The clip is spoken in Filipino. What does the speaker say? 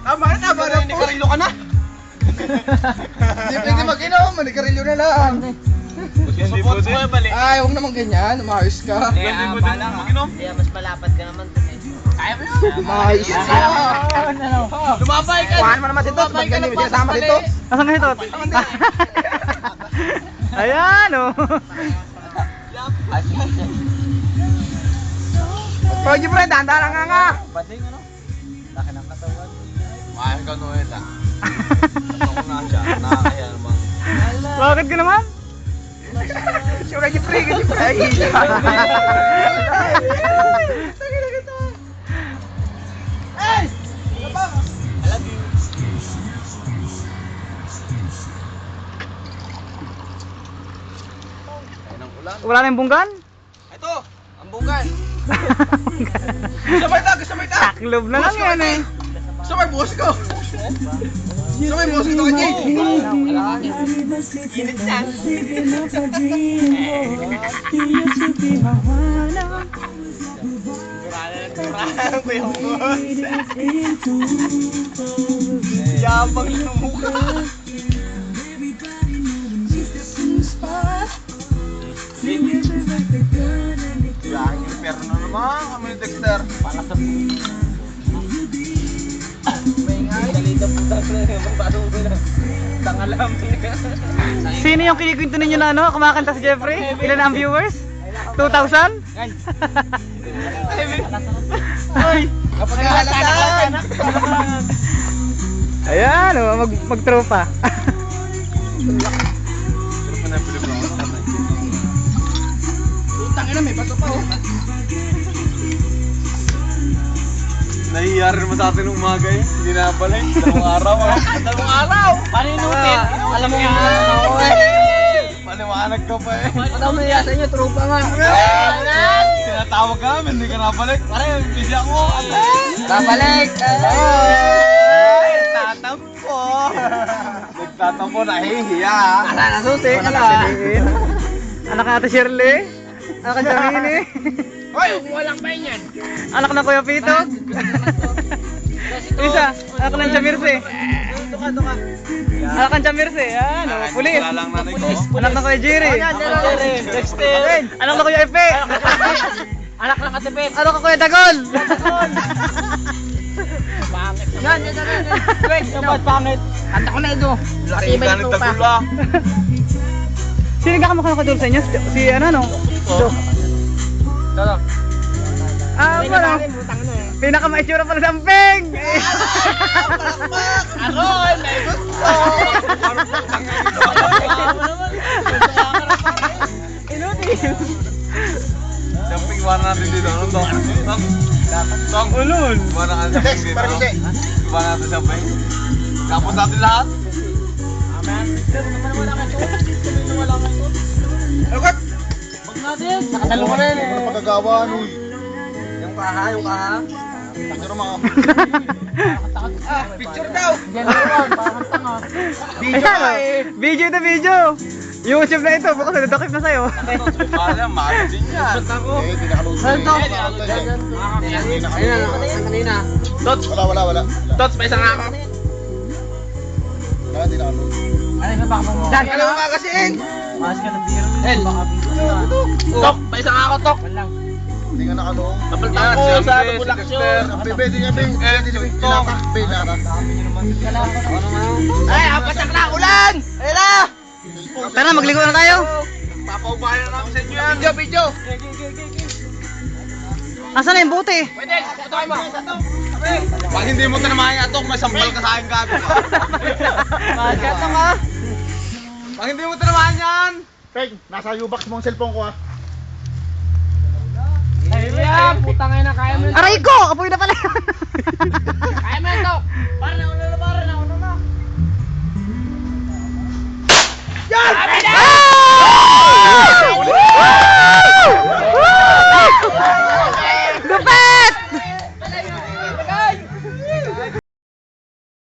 Tama na po. Nikarilyo ka na. Hindi pwede mag-inom, manikarilyo na lang. Support ko balik. Ay, huwag naman ganyan, umayos ka. Hindi mo din mag-inom. Kaya mas malapad ka naman dun eh. Kaya mo Umayos ka. Lumabay ka. Kuhaan mo naman dito, ba't ganyan, may sinasama dito? Asan ka ito? Ayan oh. Pwede pre, dahan-dahan nga nga. Bading ano? Laki ng katawan. Mahal ka Noel ah. Ako na siya. Nakakaya naman. Bakit ka naman? Sure aja pre, ganyan pre. Ay, Wala na yung bunggan? Ito, ang bugan. gusto mo ita. Taklob na lang yan eh. Gusto mo yung buhos ko. Gusto mo yung buhos ko kay Jay. Init na. Kurang ko yung boss. Yabang yung mukha. Yang inferno naman kami ni Dexter. Panas sa Sino yung kinikwento ninyo na ano? Kumakanta si Jeffrey? Ilan ang viewers? 2,000? Ay, kapag halatan. Ayan oh, magtropa. Putang ina, may bato pa oh. Nahiyari naman sa atin ng umaga eh. Hindi na balik. Dalawang araw ah. Dalawang araw! Paano inutin? Alam mo yung Paliwanag ka pa eh. Ano mo yung sa inyo? Trupa nga. Tinatawag ka namin, hindi ka nabalik. Pare, busy ako. Babalik. Ay, tatampo. Nagtatampo, nahihiya. Ala, nasuti. Ala. Anak na Ate Shirley. Anak ng Jamini. Hoy, walang pa yan. Anak na Kuya Pito. Isa, anak ng Jamirse. Anak ng Jamirse. Yan oh, pulis. Wala lang nanay ko. Anak ng Kuya Jerry. Dexter. Anak ng Kuya Epe. Anak ng katipid. Anak ng Kuya Dagol. Yan. Wait, ba't pangit? Kanta ko na ito. Laki ka nagtagula. Sino kakamukha ko doon sa inyo? Si ano no? Dalo. Ah, wala. Pinakamaitsura pala sa ampeng. Aron, may gusto. Inutin. Siyempre, iwanan natin dito. Ano to? Tong ulun. Iwanan natin siyempre dito. Iwanan natin siyempre. Kapos natin lahat. Algot. Nakatalo ko rin eh. Ano pagkagawa, Nuy? Yung kaha. Pero mga... Ah, picture daw. Yan naman, parang tanga. Video ka eh. Video to video. YouTube na ito, bukas nadakip na sa'yo. Mahal mahal din yan. Hindi nakalutong. Ayun, kanina. Tots! Wala. Tots, may isang ako. Hindi nakalutong. Ano ba baka mo? Dan, alam mo magasiin. Mas ka ng biro. Baka biro. Tok! May isang ako, Tok! Walang. Hindi nga nakalutong. Napalitan ko sa Bulaksyon. Pwede nga, Bing. Tok! Ay, apasak na, ulan. Ayun na. Tara, magligo na tayo. Papaubayan na namin sa inyo yan. Video. Asan na yung buti? Pwede, tutukin mo. Pag hindi mo tinamahan yung Tok, may sambal ka sa akin gago ka. Magat na ka. Pag hindi mo tinamahan yan! Peg, nasa U-box mo ang cellphone ko ah. Ayun, putang ina, kaya mo. Aray ko! Apoy na pala. Kaya mo ito. Para na,